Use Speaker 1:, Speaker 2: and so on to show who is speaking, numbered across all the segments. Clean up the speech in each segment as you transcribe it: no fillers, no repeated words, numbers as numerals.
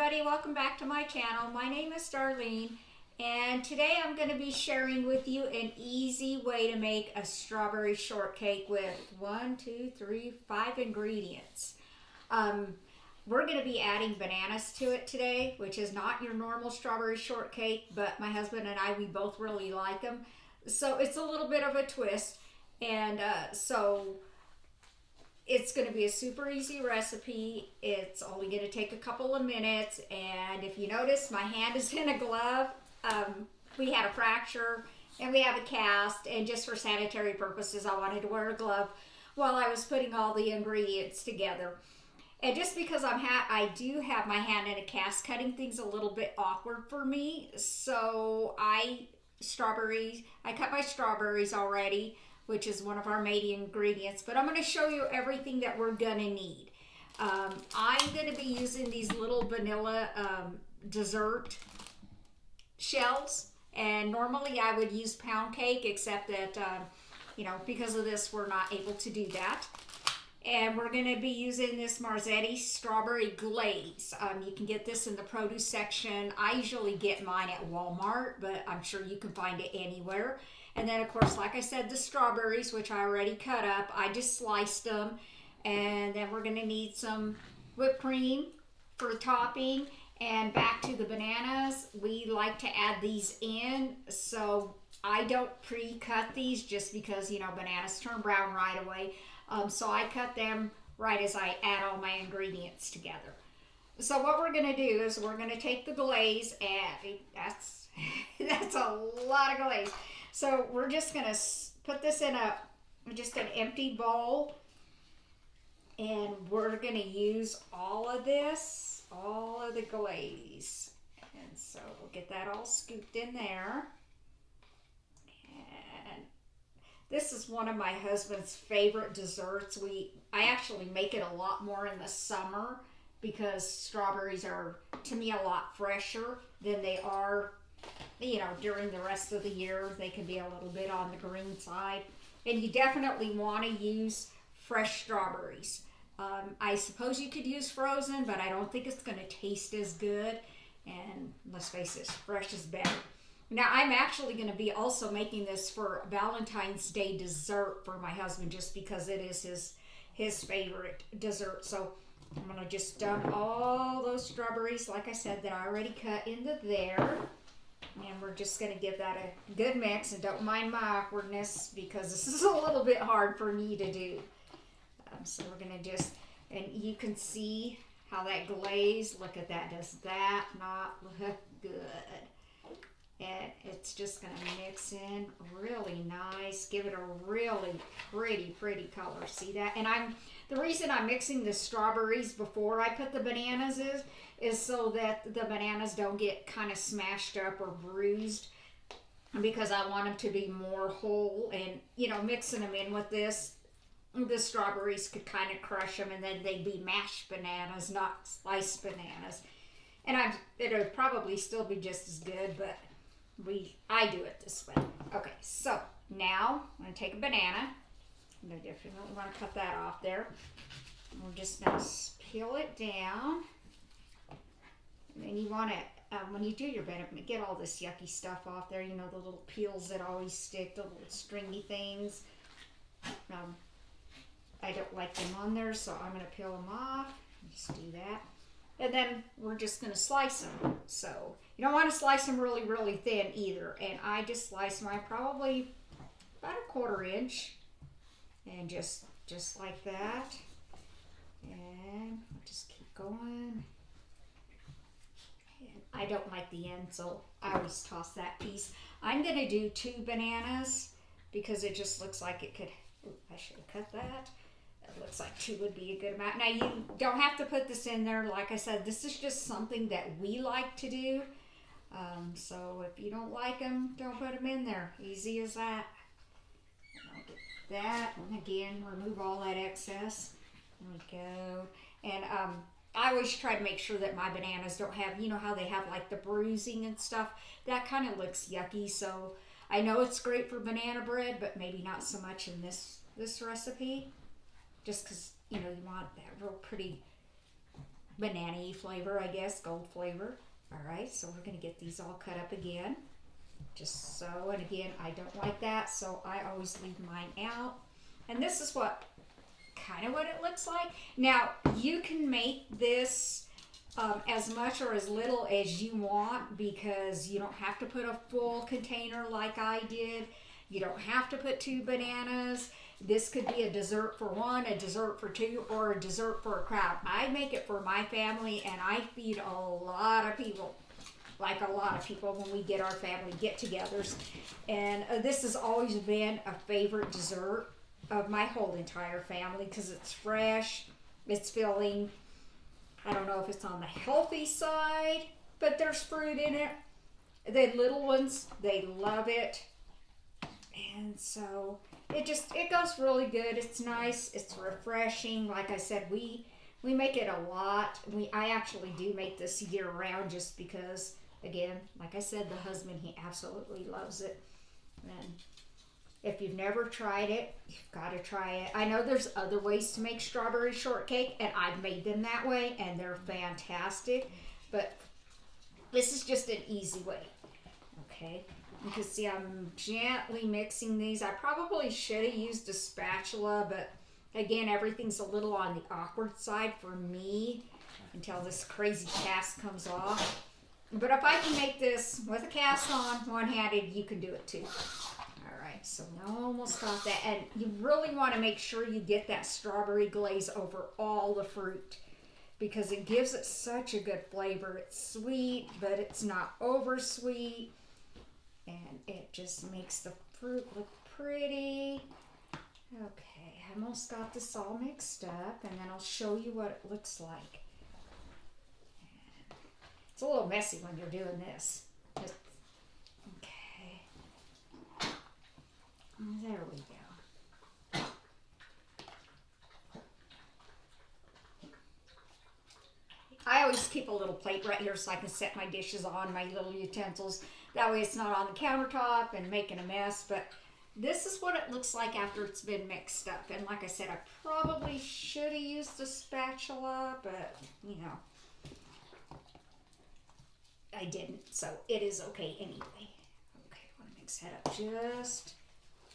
Speaker 1: everybody, welcome back to my channel. My name is Darlene and today I'm going to be sharing with you an easy way to make a strawberry shortcake with 5 ingredients. We're going to be adding bananas to it today, which is not your normal strawberry shortcake, but my husband and I, we both really like them. So it's a little bit of a twist, and it's going to be a super easy recipe. It's only going to take a couple of minutes, and if you notice, my hand is in a glove. We had a fracture and we have a cast, and just for sanitary purposes, I wanted to wear a glove while I was putting all the ingredients together. And just because I do have my hand in a cast, cutting things a little bit awkward for me, so I cut my strawberries already, which is one of our main ingredients, but I'm going to show you everything that we're going to need. I'm going to be using these little vanilla dessert shells, and normally I would use pound cake, except that, because of this, we're not able to do that. And we're going to be using this Marzetti strawberry glaze. You can get this in the produce section. I usually get mine at Walmart, but I'm sure you can find it anywhere. And then, of course, like I said, the strawberries, which I already cut up, I just sliced them. And then we're going to need some whipped cream for topping. And back to the bananas, we like to add these in. So I don't pre-cut these just because, bananas turn brown right away. So I cut them right as I add all my ingredients together. So what we're going to do is we're going to take the glaze, and that's a lot of glaze. So we're just going to put this in just an empty bowl, and we're going to use all of the glaze. And so we'll get that all scooped in there. And this is one of my husband's favorite desserts. I actually make it a lot more in the summer because strawberries are, to me, a lot fresher than they are during the rest of the year. They can be a little bit on the green side. And you definitely want to use fresh strawberries. I suppose you could use frozen, but I don't think it's going to taste as good. And let's face it, fresh is better. Now, I'm actually going to be also making this for Valentine's Day dessert for my husband, just because it is his favorite dessert. So I'm going to just dump all those strawberries, like I said, that I already cut into there. And we're just going to give that a good mix. And don't mind my awkwardness, because this is a little bit hard for me to do. So we're going to and you can see how that glaze, look at that, does that not look good? And it's just going to mix in really nice, give it a really pretty color. See that? And the reason I'm mixing the strawberries before I put the bananas is so that the bananas don't get kind of smashed up or bruised, because I want them to be more whole. And, mixing them in with this, the strawberries could kind of crush them, and then they'd be mashed bananas, not sliced bananas. And it'll probably still be just as good, but I do it this way. Okay, so now I'm going to take a banana. I definitely want to cut that off there. We're just going to peel it down. And then you want to, when you do your banana, get all this yucky stuff off there. The little peels that always stick, the little stringy things. I don't like them on there, so I'm going to peel them off. Just do that. And then we're just going to slice them. So you don't want to slice them really thin either. And I just slice mine probably about a 1/4 inch. And just like that. And I'll just keep going. And I don't like the end, so I always toss that piece. I'm going to do 2 bananas because it just looks like it could. Ooh, I should have cut that. It looks like 2 would be a good amount. Now, you don't have to put this in there. Like I said, this is just something that we like to do. So if you don't like them, don't put them in there. Easy as that. And I'll get that. And again, remove all that excess. There we go. And I always try to make sure that my bananas don't have, how they have like the bruising and stuff. That kind of looks yucky. So I know it's great for banana bread, but maybe not so much in this recipe. Just because, you want that real pretty banana-y flavor, I guess, gold flavor. All right, so we're gonna get these all cut up again. Just so, and again, I don't like that, so I always leave mine out. And this is kind of what it looks like. Now, you can make this as much or as little as you want, because you don't have to put a full container like I did. You don't have to put 2 bananas. This could be a dessert for 1, a dessert for 2, or a dessert for a crowd. I make it for my family, and I feed a lot of people. Like a lot of people when we get our family get-togethers. And this has always been a favorite dessert of my whole entire family, because it's fresh, it's filling. I don't know if it's on the healthy side, but there's fruit in it. The little ones, they love it. And so it goes really good. It's nice, it's refreshing. Like I said, we make it a lot. I actually do make this year round, just because, again, like I said, the husband, he absolutely loves it. And if you've never tried it, you've got to try it. I know there's other ways to make strawberry shortcake, and I've made them that way, and they're fantastic. But this is just an easy way. Okay, you can see I'm gently mixing these. I probably should have used a spatula, but again, everything's a little on the awkward side for me until this crazy cast comes off. But if I can make this with a cast on, one-handed, you can do it too. Alright, so now I almost got that. And you really want to make sure you get that strawberry glaze over all the fruit, because it gives it such a good flavor. It's sweet, but it's not over sweet. And it just makes the fruit look pretty. Okay, I almost got this all mixed up, and then I'll show you what it looks like. It's a little messy when you're doing this. Okay. There we go. I always keep a little plate right here so I can set my dishes on, my little utensils. That way it's not on the countertop and making a mess. But this is what it looks like after it's been mixed up. And like I said, I probably should have used a spatula, but you know, I didn't, so it is okay anyway. Okay, I want to mix that up just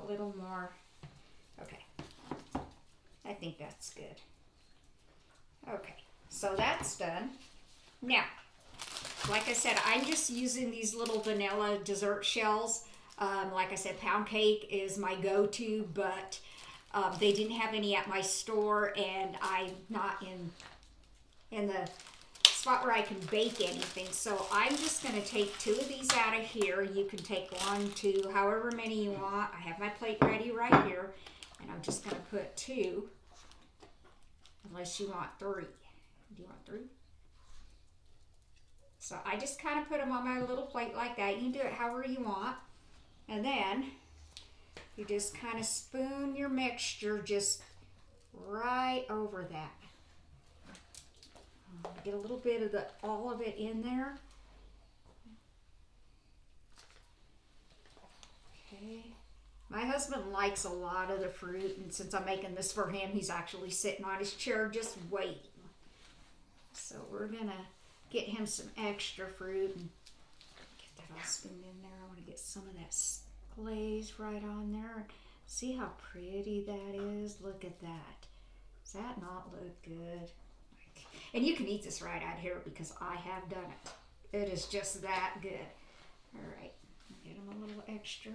Speaker 1: a little more. Okay, I think that's good. Okay, so that's done. Now, like I said, I'm just using these little vanilla dessert shells. Like I said, pound cake is my go-to, but they didn't have any at my store, and I'm not in the spot where I can bake anything. So I'm just going to take 2 of these out of here. You can take 1, 2, however many you want. I have my plate ready right here, and I'm just going to put 2, unless you want 3. Do you want 3? So I just kind of put them on my little plate like that. You can do it however you want. And then you just kind of spoon your mixture just right over that. Get a little bit of all of it in there. Okay. My husband likes a lot of the fruit, and since I'm making this for him, he's actually sitting on his chair just waiting. So we're gonna get him some extra fruit and get that all spooned in there. I want to get some of that glaze right on there. See how pretty that is? Look at that. Does that not look good? And you can eat this right out here because I have done it. It is just that good. All right, get him a little extra.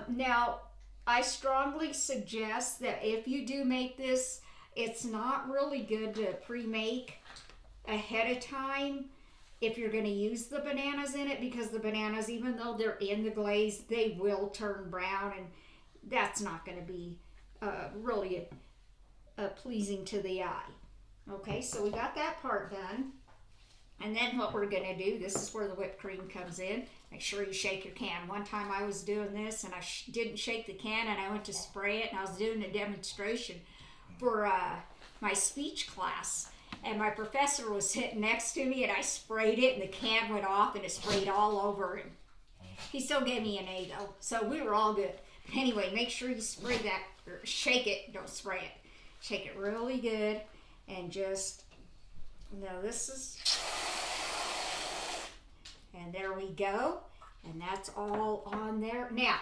Speaker 1: Now, I strongly suggest that if you do make this, it's not really good to pre-make ahead of time if you're going to use the bananas in it, because the bananas, even though they're in the glaze, they will turn brown, and that's not going to be really pleasing to the eye. Okay, so we got that part done. And then what we're going to do, this is where the whipped cream comes in. Make sure you shake your can. One time I was doing this and I didn't shake the can, and I went to spray it, and I was doing a demonstration for my speech class. And my professor was sitting next to me, and I sprayed it, and the can went off, and it sprayed all over. And he still gave me an A though, so we were all good. Anyway, make sure you spray that, or shake it, don't spray it. Shake it really good, and just Now this is, and there we go. And that's all on there. Now,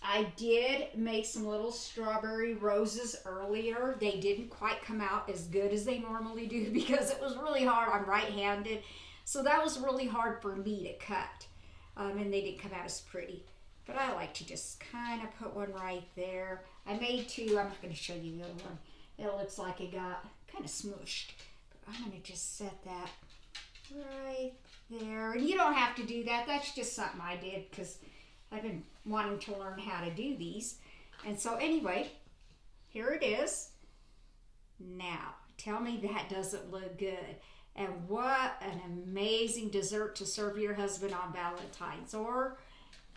Speaker 1: I did make some little strawberry roses earlier. They didn't quite come out as good as they normally do because it was really hard. I'm right-handed. So that was really hard for me to cut. And they didn't come out as pretty. But I like to just kind of put one right there. I made two. I'm not going to show you the other one. It looks like it got kind of smooshed. But I'm going to just set that right there. And you don't have to do that. That's just something I did because I've been wanting to learn how to do these. And so anyway, here it is. Now, tell me that doesn't look good. And what an amazing dessert to serve your husband on Valentine's, or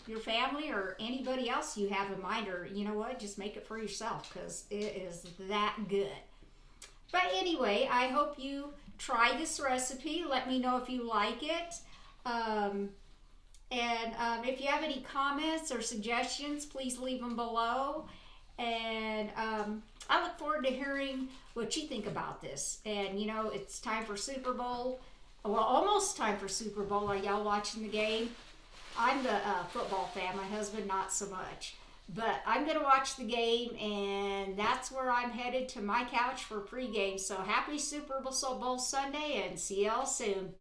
Speaker 1: your family, or anybody else you have in mind. Or you know what, just make it for yourself because it is that good. But anyway, I hope you try this recipe. Let me know if you like it. If you have any comments or suggestions, please leave them below. And I look forward to hearing what you think about this. And you know, it's time for Super Bowl. Well, almost time for Super Bowl. Are y'all watching the game? I'm the football fan. My husband, not so much. But I'm going to watch the game, and that's where I'm headed, to my couch for pregame. So happy Super Bowl Sunday, and see y'all soon.